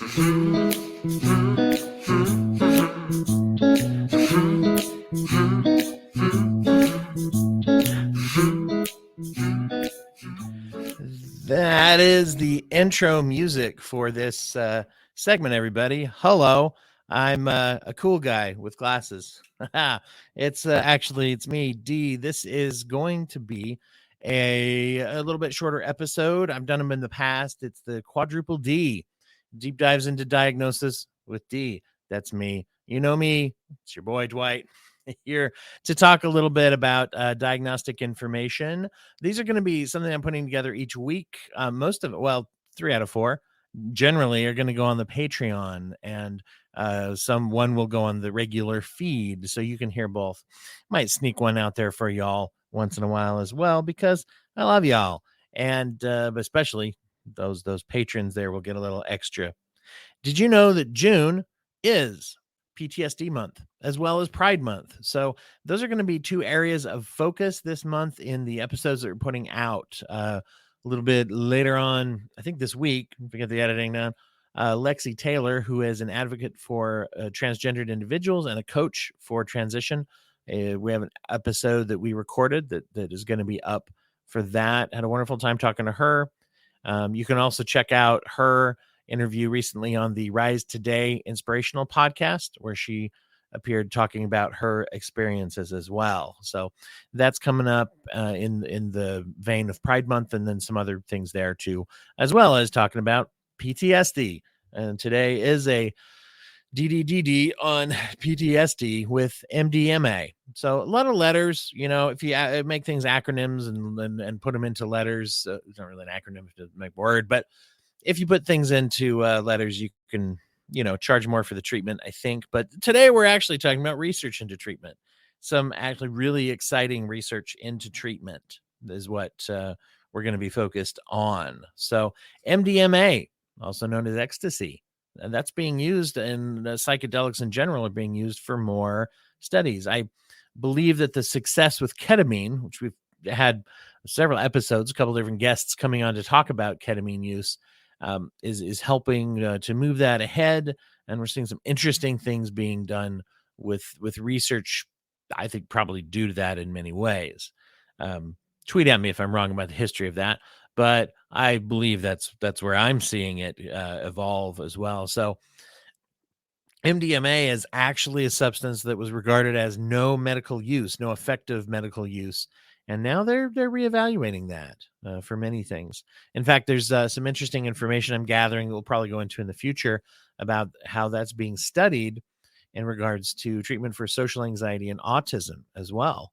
That is the intro music for this segment, everybody. Hello, I'm a cool guy with glasses. It's me, D. This is going to be a little bit shorter episode. I've done them in the past. It's the quadruple D, deep dives into diagnosis with D. That's me. You know me. It's your boy Dwight here to talk a little bit about diagnostic information. These are going to be something I'm putting together each week. Most of it, well, 3 out of 4 generally are going to go on the Patreon, and one will go on the regular feed, so you can hear both. Might sneak one out there for y'all once in a while as well, because I love y'all, and especially those patrons there will get a little extra. Did you know that June is PTSD month as well as Pride month? So those are going to be 2 areas of focus this month in the episodes that we're putting out. A little bit later on, I think this week, if we get the editing done, Lexi Taylor, who is an advocate for transgendered individuals and a coach for transition. We have an episode that we recorded that is going to be up for that. Had a wonderful time talking to her. You can also check out her interview recently on the Rise Today inspirational podcast, where she appeared talking about her experiences as well. So that's coming up in the vein of Pride Month, and then some other things there too, as well as talking about PTSD. And today is a DDDD on PTSD with MDMA. So a lot of letters, if you make things acronyms and put them into letters, it's not really an acronym to make word, but if you put things into letters, you can, charge more for the treatment, I think. But today we're actually talking about research into treatment. Some actually really exciting research into treatment is what we're going to be focused on. So MDMA, also known as ecstasy, and that's being used, and psychedelics in general are being used for more studies. I believe that the success with ketamine, which we've had several episodes, a couple different guests coming on to talk about ketamine use, is helping to move that ahead. And we're seeing some interesting things being done with research, I think probably due to that in many ways. Tweet at me if I'm wrong about the history of that, but I believe that's where I'm seeing it evolve as well. So MDMA is actually a substance that was regarded as no effective medical use. And now they're reevaluating that for many things. In fact, there's some interesting information I'm gathering that we'll probably go into in the future about how that's being studied in regards to treatment for social anxiety and autism as well.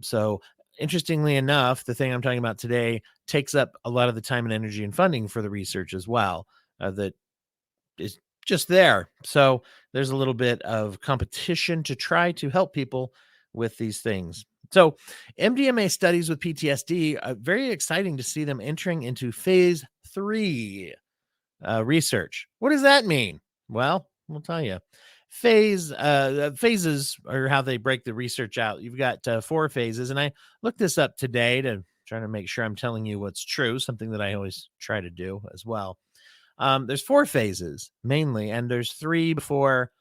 So interestingly enough, the thing I'm talking about today takes up a lot of the time and energy and funding for the research as well, that is just there. So there's a little bit of competition to try to help people with these things. So MDMA studies with PTSD, very exciting to see them entering into phase 3 research. What does that mean? Well, we'll tell you. Phases are how they break the research out. You've got 4 phases, and I looked this up today to try to make sure I'm telling you what's true, something that I always try to do as well. There's 4 phases mainly, and there's 3 before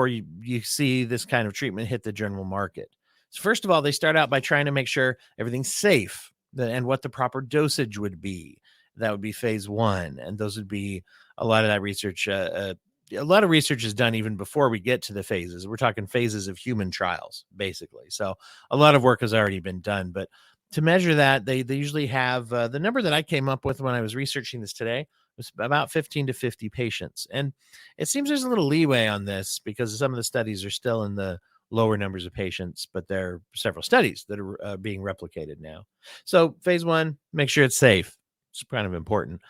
you see this kind of treatment hit the general market. So first of all, they start out by trying to make sure everything's safe and what the proper dosage would be. That would be phase 1, and those would be a lot of that research. A lot of research is done even before we get to the phases. We're talking phases of human trials, basically. So a lot of work has already been done, but to measure that, they usually have the number that I came up with when I was researching this today was about 15 to 50 patients. And it seems there's a little leeway on this because some of the studies are still in the lower numbers of patients, but there are several studies that are being replicated now. So phase 1, make sure it's safe. It's kind of important.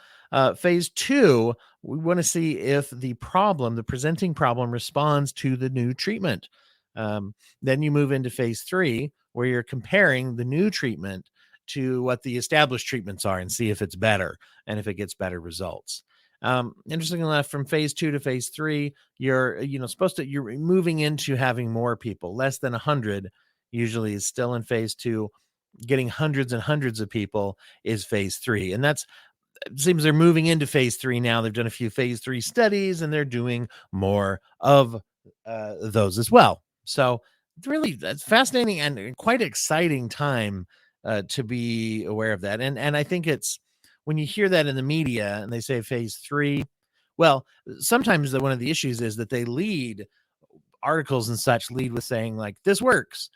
Phase 2, we want to see if the presenting problem responds to the new treatment. Then you move into phase 3, where you're comparing the new treatment to what the established treatments are and see if it's better and if it gets better results. Interestingly enough, from phase 2 to phase 3, you're moving into having more people. Less than 100 usually is still in phase 2. Getting hundreds and hundreds of people is phase 3. And that's it seems they're moving into phase 3 now. They've done a few phase 3 studies, and they're doing more of those as well. So really, that's fascinating and quite exciting time to be aware of that. And I think it's when you hear that in the media and they say phase 3, well, sometimes one of the issues is that they lead articles and such lead with saying like this works,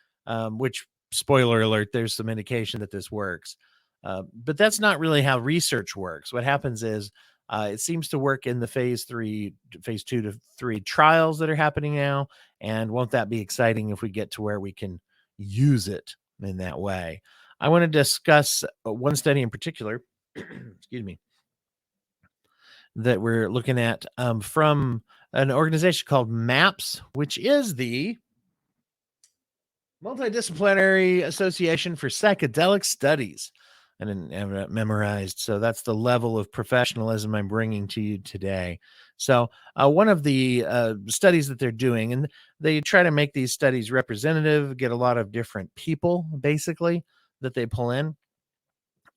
which spoiler alert, there's some indication that this works. But that's not really how research works. What happens is it seems to work in the phase 2 to 3 trials that are happening now. And won't that be exciting if we get to where we can use it in that way? I want to discuss one study in particular, excuse me, that we're looking at from an organization called MAPS, which is the Multidisciplinary Association for Psychedelic Studies. I didn't have that memorized, so that's the level of professionalism I'm bringing to you today. So one of the studies that they're doing, and they try to make these studies representative, get a lot of different people, basically, that they pull in,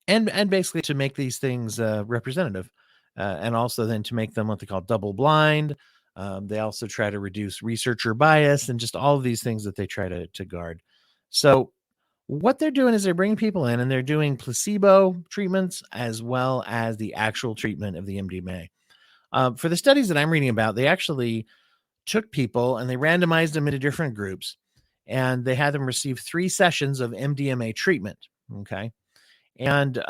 and basically to make these things representative, and also then to make them what they call double blind. They also try to reduce researcher bias and just all of these things that they try to guard. So what they're doing is they're bringing people in and they're doing placebo treatments as well as the actual treatment of the MDMA. For the studies that I'm reading about, they actually took people and they randomized them into different groups, and they had them receive 3 sessions of MDMA treatment. Okay. And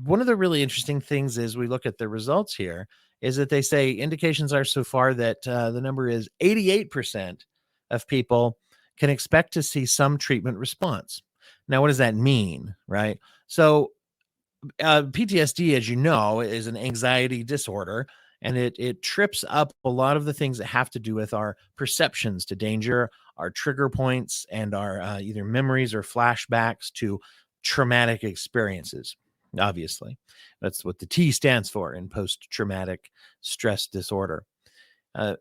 one of the really interesting things is we look at the results here is that they say indications are so far that the number is 88% of people can expect to see some treatment response. Now, what does that mean, right? So PTSD, as you know, is an anxiety disorder, and it trips up a lot of the things that have to do with our perceptions to danger, our trigger points, and our either memories or flashbacks to traumatic experiences. Obviously, that's what the T stands for in post-traumatic stress disorder.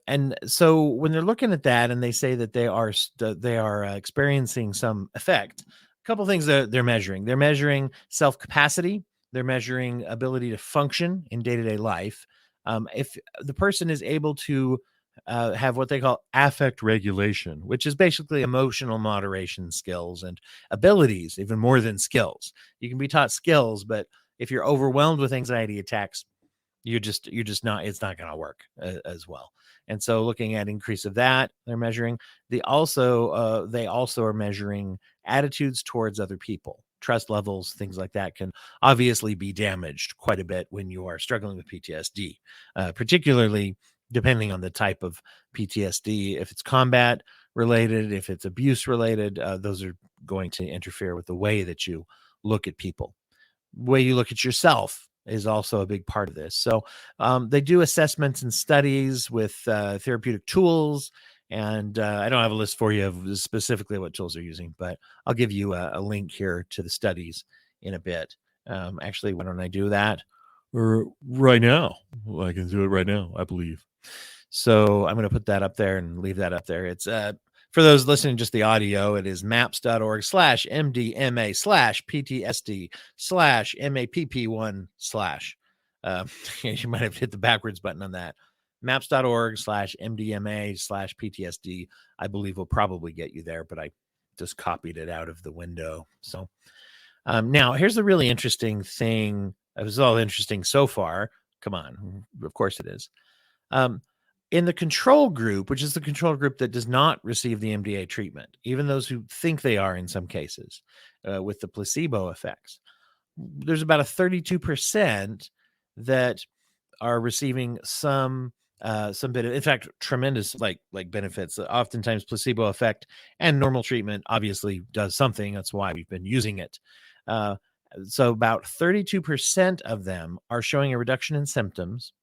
And so when they're looking at that and they say that they are experiencing some effect, a couple things that they're measuring. They're measuring self-capacity. They're measuring ability to function in day-to-day life. If the person is able to have what they call affect regulation, which is basically emotional moderation skills and abilities, even more than skills. You can be taught skills, but if you're overwhelmed with anxiety attacks, you're just not, it's not going to work as well. And so looking at increase of that, they're measuring. They also are measuring attitudes towards other people. Trust levels, things like that can obviously be damaged quite a bit when you are struggling with PTSD, particularly depending on the type of PTSD. If it's combat related, if it's abuse related, those are going to interfere with the way that you look at people. The way you look at yourself is also a big part of this. So they do assessments and studies with therapeutic tools. And I don't have a list for you of specifically what tools they're using, but I'll give you a link here to the studies in a bit. Actually, why don't I do that right now? Well, I can do it right now, I believe. So I'm going to put that up there and leave that up there. It's for those listening just the audio, it is maps.org/MDMA/PTSD/MAPP1/. You might have hit the backwards button on that. Maps.org/MDMA/PTSD, I believe will probably get you there, but I just copied it out of the window. So now here's the really interesting thing. It was all interesting so far. Come on. Of course it is. In the control group, which is the control group that does not receive the MDA treatment, even those who think they are in some cases, with the placebo effects, there's about a 32% that are receiving some bit of, in fact, tremendous like benefits. Oftentimes placebo effect and normal treatment obviously does something. That's why we've been using it. So about 32% of them are showing a reduction in symptoms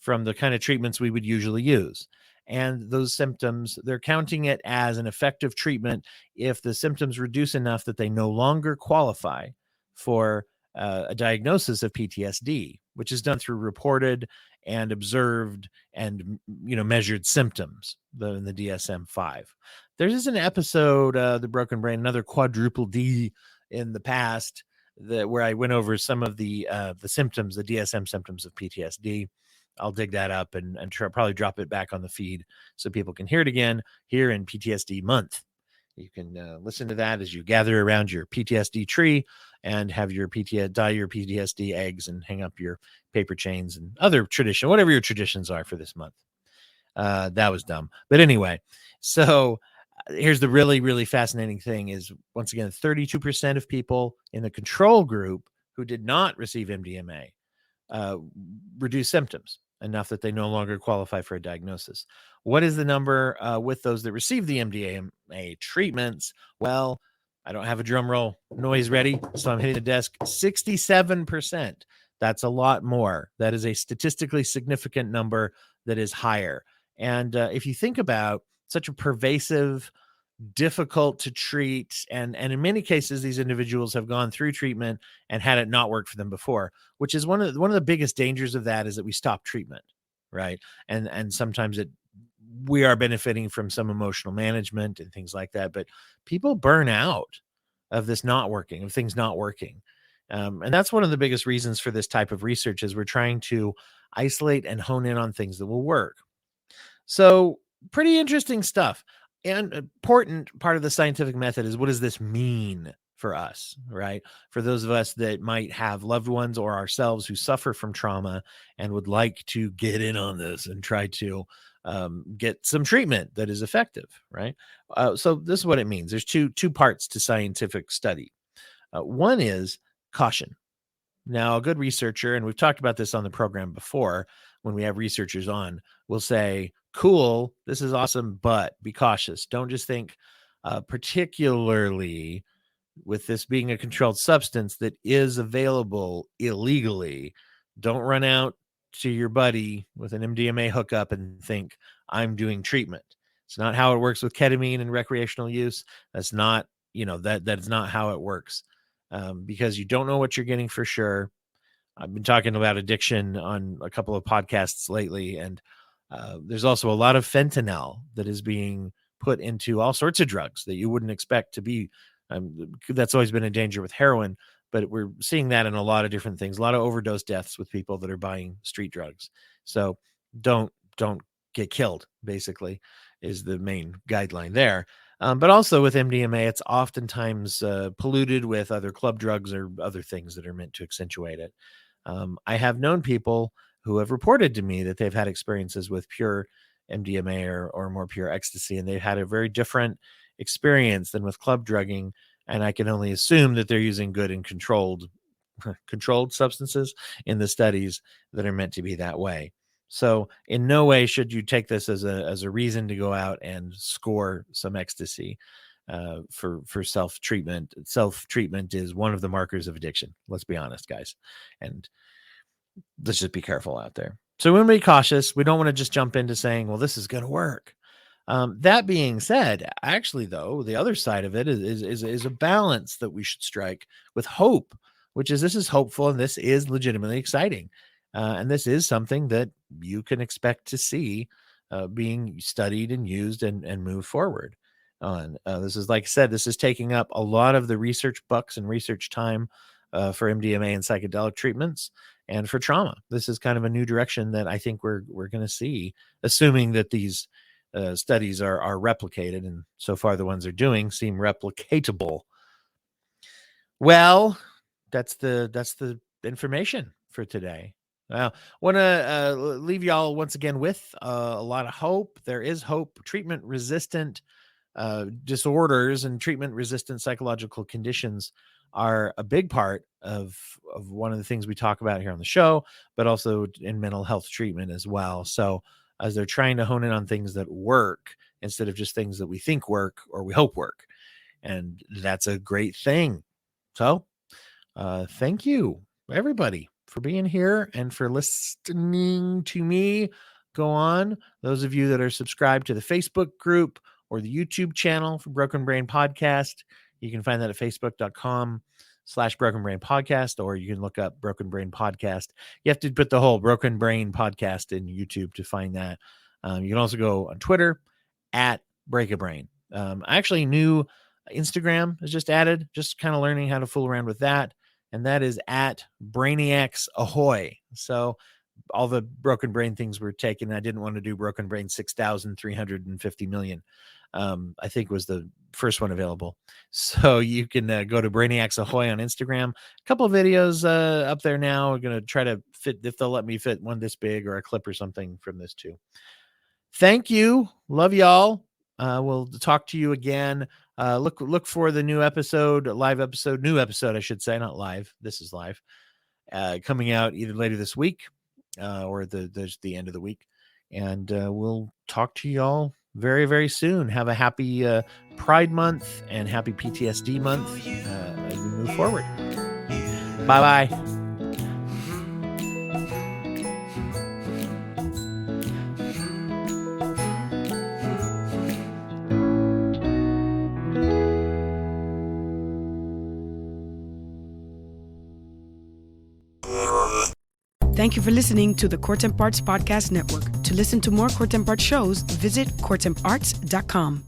from the kind of treatments we would usually use. And those symptoms, they're counting it as an effective treatment if the symptoms reduce enough that they no longer qualify for a diagnosis of PTSD, which is done through reported and observed and measured symptoms in the DSM-5. There's an episode, The Broken Brain, another quadruple D in the past, where I went over some of the symptoms, the DSM symptoms of PTSD. I'll dig that up and probably drop it back on the feed so people can hear it again here in PTSD month. You can listen to that as you gather around your PTSD tree and have your dye your PTSD eggs and hang up your paper chains and other tradition, whatever your traditions are for this month. That was dumb. But anyway, so here's the really, really fascinating thing is, once again, 32% of people in the control group who did not receive MDMA reduced symptoms enough that they no longer qualify for a diagnosis. What is the number with those that receive the MDMA treatments? Well, I don't have a drum roll noise ready, so I'm hitting the desk. 67%. That's a lot more. That is a statistically significant number that is higher. And if you think about such a pervasive, difficult to treat, and in many cases these individuals have gone through treatment and had it not work for them before, which is one of the biggest dangers of that, is that we stop treatment, right? And sometimes we are benefiting from some emotional management and things like that, but people burn out of this not working, of things not working. And that's one of the biggest reasons for this type of research, is we're trying to isolate and hone in on things that will work. So pretty interesting stuff. And important part of the scientific method is, what does this mean for us, right? For those of us that might have loved ones or ourselves who suffer from trauma and would like to get in on this and try to get some treatment that is effective, right? So this is what it means. There's two parts to scientific study. One is caution. Now, a good researcher, and we've talked about this on the program before, when we have researchers on, will say, cool, this is awesome, but be cautious. Don't just think, particularly with this being a controlled substance that is available illegally, don't run out to your buddy with an MDMA hookup and think, I'm doing treatment. It's not how it works with ketamine and recreational use. That's not, that's not how it works, because you don't know what you're getting for sure. I've been talking about addiction on a couple of podcasts lately, and there's also a lot of fentanyl that is being put into all sorts of drugs that you wouldn't expect to be. That's always been a danger with heroin, but we're seeing that in a lot of different things, a lot of overdose deaths with people that are buying street drugs. So don't get killed, basically, is the main guideline there. But also with MDMA, it's oftentimes polluted with other club drugs or other things that are meant to accentuate it. I have known people who have reported to me that they've had experiences with pure MDMA or more pure ecstasy, and they've had a very different experience than with club drugging. And I can only assume that they're using good and controlled substances in the studies that are meant to be that way. So in no way should you take this as a reason to go out and score some ecstasy for self-treatment. Self-treatment is one of the markers of addiction. Let's be honest, guys. And let's just be careful out there. So we want to be cautious. We don't want to just jump into saying, well, this is going to work. That being said, actually, though, the other side of it is a balance that we should strike with hope, which is, this is hopeful and this is legitimately exciting. And this is something that you can expect to see being studied and used and move forward on. This is, like I said, this is taking up a lot of the research bucks and research time for MDMA and psychedelic treatments. And for trauma, this is kind of a new direction that I think we're going to see, assuming that these studies are replicated, and so far the ones they're doing seem replicatable. Well, that's the information for today. Well, want to leave y'all once again with a lot of hope. There is hope. Treatment resistant disorders and treatment resistant psychological conditions are a big part of one of the things we talk about here on the show, but also in mental health treatment as well. So as they're trying to hone in on things that work instead of just things that we think work or we hope work. And that's a great thing. So thank you, everybody, for being here and for listening to me go on. Those of you that are subscribed to the Facebook group or the YouTube channel for Broken Brain Podcast, you can find that at facebook.com/Broken Brain Podcast, or you can look up Broken Brain Podcast. You have to put the whole Broken Brain Podcast in YouTube to find that. You can also go on Twitter at Break a Brain. Actually, new Instagram is just added, just kind of learning how to fool around with that. and that is at Brainiacs Ahoy. So all the Broken Brain things were taken. I didn't want to do Broken Brain 6,350 million. I think was the first one available. So you can go to Brainiacs Ahoy on Instagram. A couple of videos up there now. We're going to try to fit, if they'll let me fit one this big or a clip or something from this too. Thank you. Love y'all. We'll talk to you again. Look for the new episode, new episode, I should say, not live. This is live, coming out either later this week or the end of the week. And we'll talk to y'all very, very soon. Have a happy Pride Month and happy PTSD month as we move forward. Bye-bye. Thank you for listening to the Court and Parts Podcast Network. To listen to more Court and Parts shows, visit courtandarts.com.